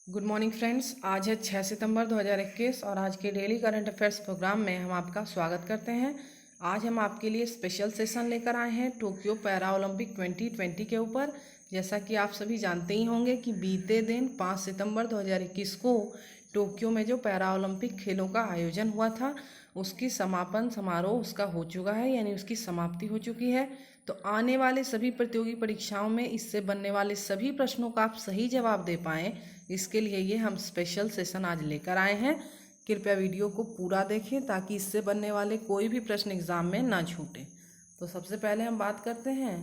Good morning friends. आज है 6 सितंबर 2021 और आज के डेली करंट अफेयर्स प्रोग्राम में हम आपका स्वागत करते हैं। आज हम आपके लिए स्पेशल सेशन लेकर आए हैं टोक्यो पैरा ओलंपिक 2020 के ऊपर। जैसा कि आप सभी जानते ही होंगे कि बीते दिन 5 सितंबर 2021 को टोक्यो में जो पैरा ओलंपिक खेलों का आयोजन हुआ था उसकी समापन समारोह उसका हो चुका है, यानी उसकी समाप्ति हो चुकी है। तो आने वाले सभी प्रतियोगी परीक्षाओं में इससे बनने वाले सभी प्रश्नों का आप सही जवाब दे पाएँ, इसके लिए ये हम स्पेशल सेशन आज लेकर आए हैं। कृपया वीडियो को पूरा देखें ताकि इससे बनने वाले कोई भी प्रश्न एग्जाम में ना छूटे। तो सबसे पहले हम बात करते हैं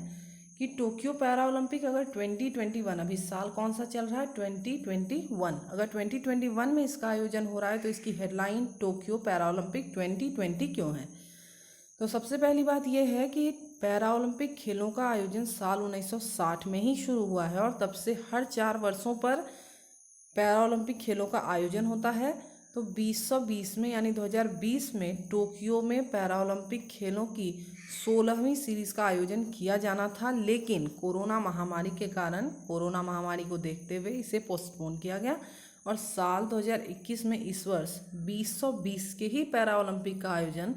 कि टोक्यो पैरा ओलंपिक अगर 2021, अभी साल कौन सा चल रहा है 2021, अगर 2021 में इसका आयोजन हो रहा है तो इसकी हेडलाइन टोक्यो पैरा ओलंपिक 2020 क्यों है। तो सबसे पहली बात यह है कि पैरा ओलंपिक खेलों का आयोजन साल 1960 में ही शुरू हुआ है और तब से हर 4 वर्षों पर पैरा ओलंपिक खेलों का आयोजन होता है। तो 2020 में यानी 2020 में टोक्यो में पैरा ओलंपिक खेलों की 16वीं सीरीज़ का आयोजन किया जाना था, लेकिन कोरोना महामारी के कारण कोरोना महामारी को देखते हुए इसे पोस्टपोन किया गया और साल 2021 में इस वर्ष 2020 के ही पैरा ओलंपिक का आयोजन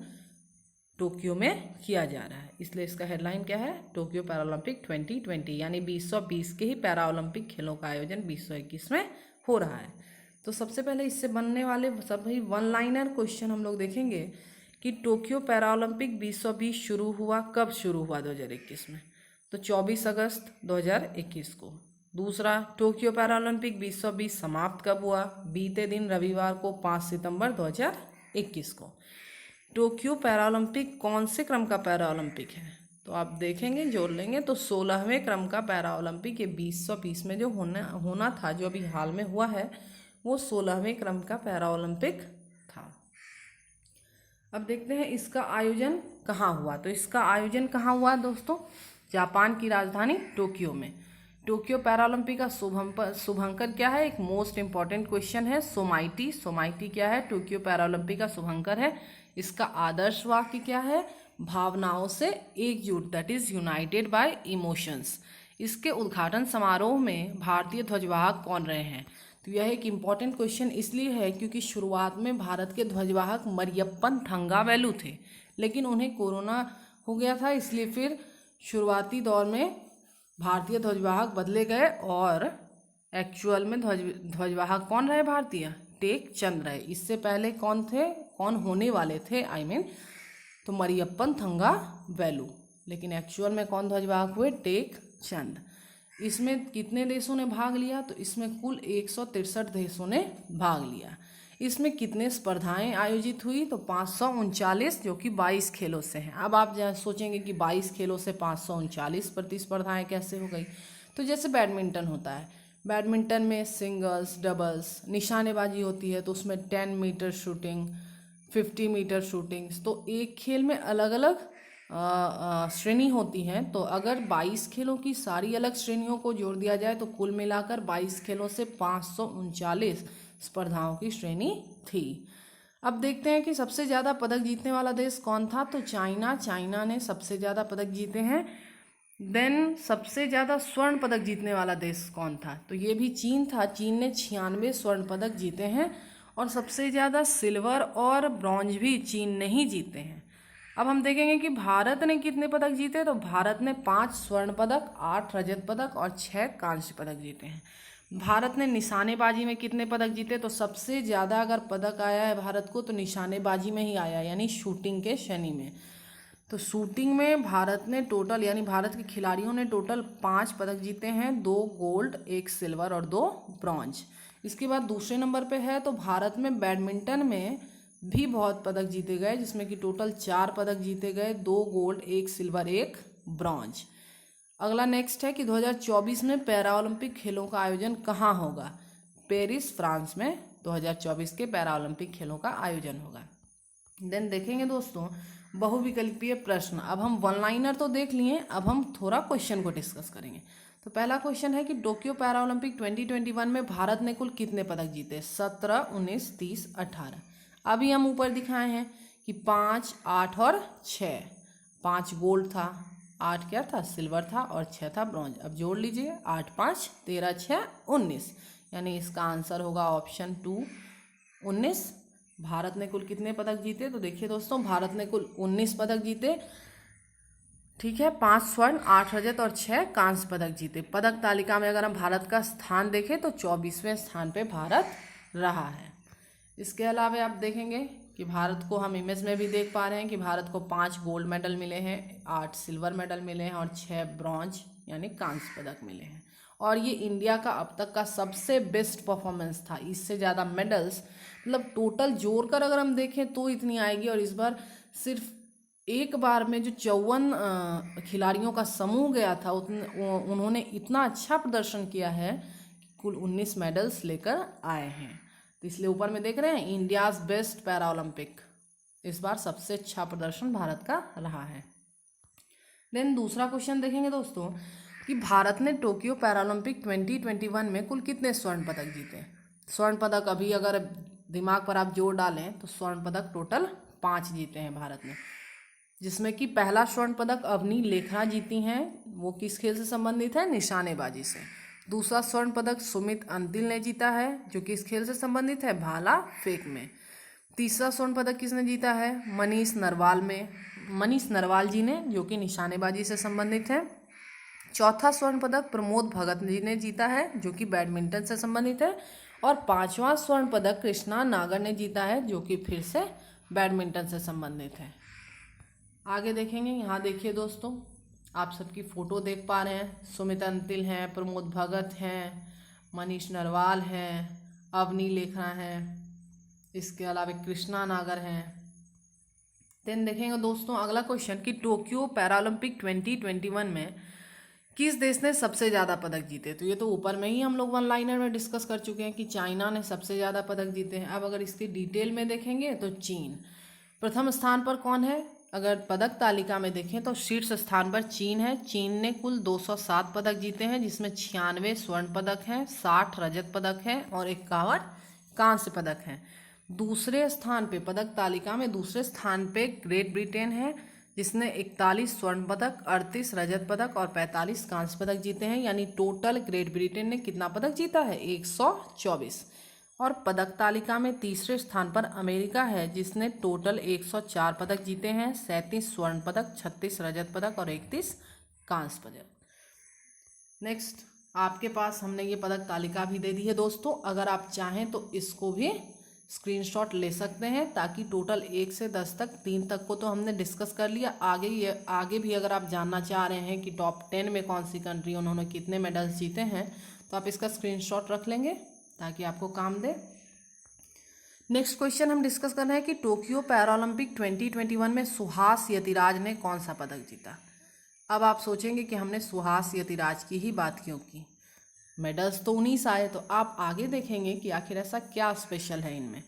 टोक्यो में किया जा रहा है। इसलिए इसका हेडलाइन क्या है, टोक्यो पैरा ओलंपिक 2020, यानी 2020 के ही पैरा ओलंपिक खेलों का आयोजन 2021 में हो रहा है। तो सबसे पहले इससे बनने वाले सभी वन लाइनर क्वेश्चन हम लोग देखेंगे कि टोक्यो पैरा ओलंपिक 2020 शुरू हुआ, कब शुरू हुआ 2021 में, तो 24 अगस्त 2021 को। दूसरा, टोक्यो पैरा ओलंपिक 2020 समाप्त कब हुआ, बीते दिन रविवार को 5 सितंबर 2021 को। टोक्यो पैरा ओलंपिक कौन से क्रम का पैरा ओलंपिक है, तो आप देखेंगे जोड़ लेंगे तो 16वें क्रम का पैरा ओलंपिक ये 2020 में जो होना था, जो अभी हाल में हुआ है, वो 16वें क्रम का पैरा ओलंपिक था। अब देखते हैं इसका आयोजन कहाँ हुआ। तो इसका आयोजन कहाँ हुआ दोस्तों, जापान की राजधानी टोक्यो में। टोक्यो पैरा ओलंपिक का शुभंकर क्या है, एक मोस्ट इंपॉर्टेंट क्वेश्चन है। सोमाइटी क्या है, टोक्यो पैरा ओलंपिक का शुभंकर है। इसका आदर्श वाक्य क्या है, भावनाओं से एकजुट, that is United bye emotions. इसके उद्घाटन समारोह में भारतीय ध्वजवाहक कौन रहे हैं, तो यह एक इम्पॉर्टेंट क्वेश्चन इसलिए है क्योंकि शुरुआत में भारत के ध्वजवाहक मरियप्पन थंगावेलु थे, लेकिन उन्हें कोरोना हो गया था, इसलिए फिर शुरुआती दौर में भारतीय ध्वजवाहक बदले गए और एक्चुअल में ध्वजवाहक कौन रहे भारतीय, टेक चंद रहे। इससे पहले कौन होने वाले थे, तो मरियप्पन थंगावेलु, लेकिन एक्चुअल में कौन ध्वजवाहक हुए, टेक चंद। इसमें कितने देशों ने भाग लिया, तो इसमें कुल 163 देशों ने भाग लिया। इसमें कितने स्पर्धाएं आयोजित हुई, तो 539, जो कि 22 खेलों से हैं। अब आप सोचेंगे कि 22 खेलों से 539 प्रतिस्पर्धाएं कैसे हो गई, तो जैसे बैडमिंटन होता है, बैडमिंटन में सिंगल्स, डबल्स, निशानेबाजी होती है, तो उसमें 10 मीटर शूटिंग, 50 मीटर शूटिंग्स, तो एक खेल में अलग अलग श्रेणी होती हैं। तो अगर 22 खेलों की सारी अलग श्रेणियों को जोड़ दिया जाए तो कुल मिलाकर 22 खेलों से 539 स्पर्धाओं की श्रेणी थी। अब देखते हैं कि सबसे ज़्यादा पदक जीतने वाला देश कौन था, तो चाइना ने सबसे ज़्यादा पदक जीते हैं। देन सबसे ज़्यादा स्वर्ण पदक जीतने वाला देश कौन था, तो ये भी चीन था। चीन ने 96 स्वर्ण पदक जीते हैं और सबसे ज़्यादा सिल्वर और ब्रॉन्ज भी चीन ने ही जीते हैं। अब हम देखेंगे कि भारत ने कितने पदक जीते, तो भारत ने 5 स्वर्ण पदक, 8 रजत पदक और 6 कांस्य पदक जीते हैं। भारत ने निशानेबाजी में कितने पदक जीते, तो सबसे ज़्यादा अगर पदक आया है भारत को तो निशानेबाजी में ही आया, यानी शूटिंग के श्रेणी में। तो शूटिंग में भारत ने टोटल, यानी भारत के खिलाड़ियों ने टोटल 5 पदक जीते हैं, 2 गोल्ड, 1 सिल्वर और 2 ब्रॉन्ज। इसके बाद दूसरे नंबर पे है तो भारत में बैडमिंटन में भी बहुत पदक जीते गए, जिसमें कि टोटल 4 पदक जीते गए, 2 गोल्ड, 1 सिल्वर, 1 ब्रॉन्ज। अगला नेक्स्ट है कि 2024 में पैरा ओलंपिक खेलों का आयोजन कहाँ होगा, पेरिस फ्रांस में 2024 के पैरा ओलंपिक खेलों का आयोजन होगा। देन देखेंगे दोस्तों बहुविकल्पीय प्रश्न। अब हम वन लाइनर तो देख लिए, अब हम थोड़ा क्वेश्चन को डिस्कस करेंगे। तो पहला क्वेश्चन है कि टोक्यो पैरा ओलंपिक 2021 में भारत ने कुल कितने पदक जीते, 17, 19, 30, 18। अभी हम ऊपर दिखाए हैं कि 5, 8 और 6। 5 गोल्ड था, 8 क्या था, सिल्वर था और 6 था ब्रॉन्ज। अब जोड़ लीजिए, 8, 5, 13, 6, 19, यानी इसका आंसर होगा ऑप्शन 2 19। भारत ने कुल कितने पदक जीते? तो देखिए दोस्तों, भारत ने कुल 19 पदक जीते, ठीक है। 5 स्वर्ण, 8 रजत और 6 कांस्य पदक जीते। पदक तालिका में अगर हम भारत का स्थान देखें तो 24वें स्थान पे भारत रहा है। इसके अलावा आप देखेंगे कि भारत को हम इमेज में भी देख पा रहे हैं कि भारत को 5 गोल्ड मेडल मिले हैं, 8 सिल्वर मेडल मिले हैं और 6 ब्रॉन्ज यानी कांस्य पदक मिले हैं। और ये इंडिया का अब तक का सबसे बेस्ट परफॉर्मेंस था। इससे ज़्यादा मेडल्स मतलब टोटल जोड़कर अगर हम देखें तो इतनी आएगी, और इस बार सिर्फ एक बार में जो 54 खिलाड़ियों का समूह गया था उन्होंने इतना अच्छा प्रदर्शन किया है कि कुल 19 मेडल्स लेकर आए हैं। तो इसलिए ऊपर में देख रहे हैं इंडियाज बेस्ट पैरा ओलंपिक, इस बार सबसे अच्छा प्रदर्शन भारत का रहा है। देन दूसरा क्वेश्चन देखेंगे दोस्तों कि भारत ने टोक्यो पैरालंपिक 2021 में कुल कितने स्वर्ण पदक जीते। स्वर्ण पदक अभी अगर दिमाग पर आप जोर डालें तो स्वर्ण पदक टोटल 5 जीते हैं भारत ने, जिसमें कि पहला स्वर्ण पदक अवनी लेखरा जीती हैं, वो किस खेल से संबंधित है? निशानेबाजी से। दूसरा स्वर्ण पदक सुमित अंतिल ने जीता है, जो किस खेल से संबंधित है? भाला फेंक में। तीसरा स्वर्ण पदक किसने जीता है? मनीष नरवाल जी ने, जो कि निशानेबाजी से संबंधित है। चौथा स्वर्ण पदक प्रमोद भगत जी ने जीता है, जो कि बैडमिंटन से संबंधित है। और 5वां स्वर्ण पदक कृष्णा नागर ने जीता है, जो कि फिर से बैडमिंटन से संबंधित है। आगे देखेंगे, यहाँ देखिए दोस्तों, आप सबकी फ़ोटो देख पा रहे हैं। सुमित अंतिल हैं, प्रमोद भगत हैं, मनीष नरवाल हैं, अवनी लेखरा हैं, इसके अलावा कृष्णा नागर हैं। देन देखेंगे दोस्तों अगला क्वेश्चन कि टोक्यो पैरालंपिक 2021 में किस देश ने सबसे ज़्यादा पदक जीते। तो ये तो ऊपर में ही हम लोग वन लाइनर में डिस्कस कर चुके हैं कि चाइना ने सबसे ज़्यादा पदक जीते हैं। अब अगर इसकी डिटेल में देखेंगे तो चीन प्रथम स्थान पर कौन है? अगर पदक तालिका में देखें तो शीर्ष स्थान पर चीन है। चीन ने कुल 207 पदक जीते हैं, जिसमें 96 स्वर्ण पदक हैं, 60 रजत पदक हैं और 51 कांस्य पदक हैं। दूसरे स्थान पे पदक तालिका में दूसरे स्थान पे ग्रेट ब्रिटेन है, जिसने 41 स्वर्ण पदक, 38 रजत पदक और 45 कांस्य पदक जीते हैं। यानी टोटल ग्रेट ब्रिटेन ने कितना पदक जीता है? 124। और पदक तालिका में तीसरे स्थान पर अमेरिका है, जिसने टोटल 104 पदक जीते हैं, 37 स्वर्ण पदक, 36 रजत पदक और 31 कांस्य पदक। नेक्स्ट आपके पास हमने ये पदक तालिका भी दे दी है दोस्तों। अगर आप चाहें तो इसको भी स्क्रीनशॉट ले सकते हैं, ताकि टोटल 1 से 10 तक 3 तक को तो हमने डिस्कस कर लिया। आगे भी अगर आप जानना चाह रहे हैं कि टॉप 10 में कौन सी कंट्री उन्होंने कितने मेडल्स जीते हैं, तो आप इसका स्क्रीनशॉट रख लेंगे ताकि आपको काम दे। नेक्स्ट क्वेश्चन हम डिस्कस कर रहे हैं कि टोक्यो पैरालंपिक 2021 में सुहास यतिराज ने कौन सा पदक जीता। अब आप सोचेंगे कि हमने सुहास यतिराज की ही बात क्यों की, मेडल्स तो 19 आए। तो आप आगे देखेंगे कि आखिर ऐसा क्या स्पेशल है इनमें।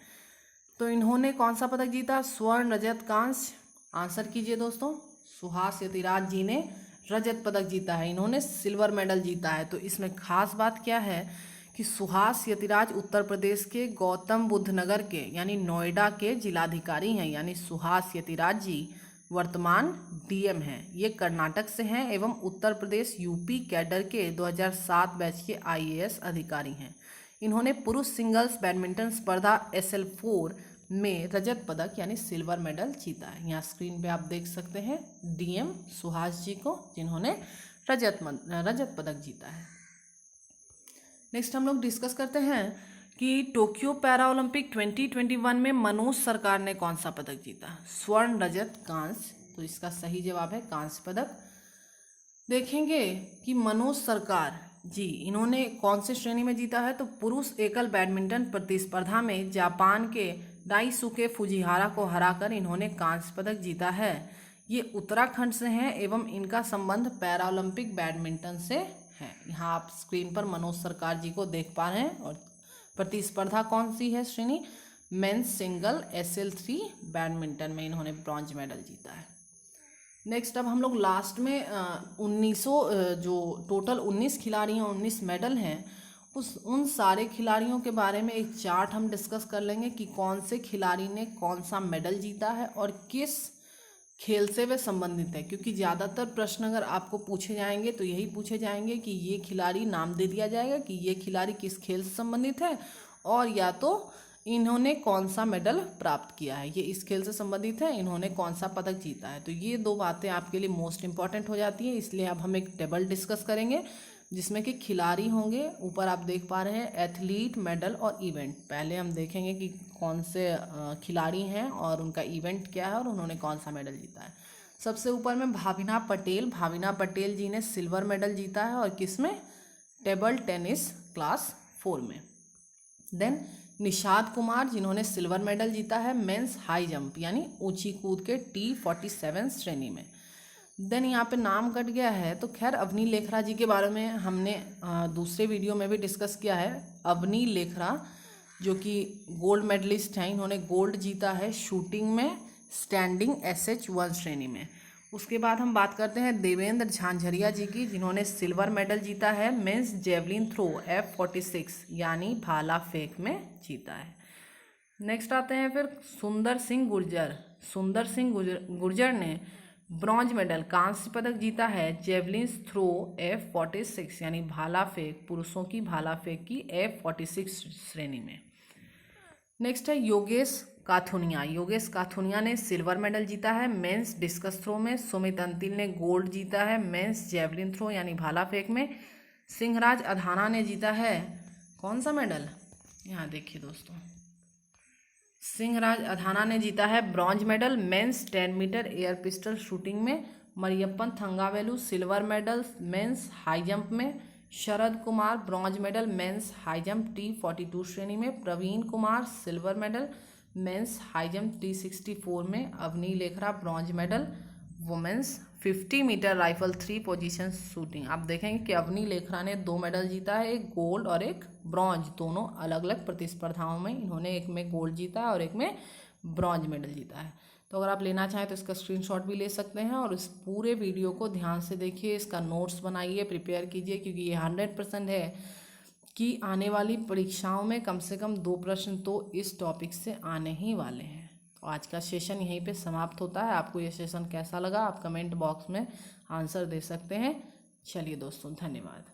तो इन्होंने कौन सा पदक जीता? स्वर्ण, रजत, कांस्य। आंसर कीजिए दोस्तों। सुहास यतिराज जी ने रजत पदक जीता है, इन्होंने सिल्वर मेडल जीता है। तो इसमें खास बात क्या है कि सुहास यतिराज उत्तर प्रदेश के गौतम बुद्ध नगर के यानी नोएडा के जिलाधिकारी हैं। यानी सुहास यतिराज जी वर्तमान डीएम हैं। ये कर्नाटक से हैं एवं उत्तर प्रदेश यूपी कैडर के 2007 बैच के आईएएस अधिकारी हैं। इन्होंने पुरुष सिंगल्स बैडमिंटन स्पर्धा SL4 में रजत पदक यानी सिल्वर मेडल जीता है। यहाँ स्क्रीन पे आप देख सकते हैं डीएम सुहास जी को, जिन्होंने रजत पदक जीता है। नेक्स्ट हम लोग डिस्कस करते हैं कि टोक्यो पैरा ओलंपिक 2021 में मनोज सरकार ने कौन सा पदक जीता। स्वर्ण, रजत, कांस्य। तो इसका सही जवाब है कांस्य पदक। देखेंगे कि मनोज सरकार जी इन्होंने कौन से श्रेणी में जीता है। तो पुरुष एकल बैडमिंटन प्रतिस्पर्धा में जापान के डाइसुके फुजिहारा को हराकर इन्होंने कांस्य पदक जीता है। ये उत्तराखंड से हैं एवं इनका संबंध पैरा ओलंपिक बैडमिंटन से है। यहाँ आप स्क्रीन पर मनोज सरकार जी को देख पा रहे हैं। और प्रतिस्पर्धा कौन सी है श्रेणी? मेंस सिंगल SL3 बैडमिंटन में इन्होंने ब्रॉन्ज मेडल जीता है। नेक्स्ट अब हम लोग लास्ट में 1900 जो टोटल 19 खिलाड़ी हैं, 19 मेडल हैं, उन सारे खिलाड़ियों के बारे में एक चार्ट हम डिस्कस कर लेंगे कि कौन से खिलाड़ी ने कौन सा मेडल जीता है और किस खेल से वे संबंधित है, क्योंकि ज़्यादातर प्रश्न अगर आपको पूछे जाएंगे तो यही पूछे जाएंगे कि ये खिलाड़ी, नाम दे दिया जाएगा कि ये खिलाड़ी किस खेल से संबंधित है और या तो इन्होंने कौन सा मेडल प्राप्त किया है, ये इस खेल से संबंधित है, इन्होंने कौन सा पदक जीता है। तो ये दो बातें आपके लिए मोस्ट इंपॉर्टेंट हो जाती हैं। इसलिए अब हम एक टेबल डिस्कस करेंगे जिसमें कि खिलाड़ी होंगे, ऊपर आप देख पा रहे हैं एथलीट, मेडल और इवेंट। पहले हम देखेंगे कि कौन से खिलाड़ी हैं और उनका इवेंट क्या है और उन्होंने कौन सा मेडल जीता है। सबसे ऊपर में भाविना पटेल, भाविना पटेल जी ने सिल्वर मेडल जीता है और किस में, टेबल टेनिस क्लास 4 में। देन निषाद कुमार जिन्होंने सिल्वर मेडल जीता है मेंस हाई जंप यानी ऊंची कूद के T47 श्रेणी में। देन यहाँ पे नाम कट गया है, तो खैर अवनी लेखरा जी के बारे में हमने दूसरे वीडियो में भी डिस्कस किया है। अवनी लेखरा जो कि गोल्ड मेडलिस्ट हैं, इन्होंने गोल्ड जीता है शूटिंग में स्टैंडिंग SH1 श्रेणी में। उसके बाद हम बात करते हैं देवेंद्र झांझरिया जी की, जिन्होंने सिल्वर मेडल जीता है मेंस जेवलिन थ्रो F46 यानी भाला फेंक में जीता है। नेक्स्ट आते हैं फिर सुंदर सिंह गुर्जर। सुंदर सिंह गुर्जर ने ब्रॉन्ज मेडल, कांस्य पदक जीता है जेवलिन थ्रो F46 यानी भाला फेंक, पुरुषों की भाला फेंक की F46 श्रेणी में। नेक्स्ट है योगेश काथुनिया। योगेश काथुनिया ने सिल्वर मेडल जीता है मेंस डिस्कस थ्रो में। सुमित अंतिल ने गोल्ड जीता है मेंस जेवलिन थ्रो यानी भाला फेंक में। सिंहराज अधाना ने जीता है कौन सा मेडल, यहाँ देखिए दोस्तों, सिंहराज अधाना ने जीता है bronze medal men's 10 metre air pistol shooting में। Mariyappan Thangavelu silver medal men's high jump में। Sharad Kumar bronze medal men's high jump T42 श्रेणी में। Praveen Kumar silver medal men's high jump T64 में। Avani Lekhara bronze medal women's 50 metre rifle 3 position shooting. आप देखेंगे कि अवनी लेखरा ने 2 medal जीता है, एक गोल्ड और एक ब्रॉन्ज, दोनों अलग अलग प्रतिस्पर्धाओं में। इन्होंने एक में गोल्ड जीता है और एक में ब्रॉन्ज मेडल जीता है। तो अगर आप लेना चाहें तो इसका स्क्रीनशॉट भी ले सकते हैं और इस पूरे वीडियो को ध्यान से देखिए, इसका नोट्स बनाइए, प्रिपेयर कीजिए, क्योंकि ये 100% है कि आने वाली परीक्षाओं में कम से कम 2 प्रश्न तो इस टॉपिक से आने ही वाले हैं। तो आज का सेशन यहीं पे समाप्त होता है। आपको ये सेशन कैसा लगा आप कमेंट बॉक्स में आंसर दे सकते हैं। चलिए दोस्तों, धन्यवाद।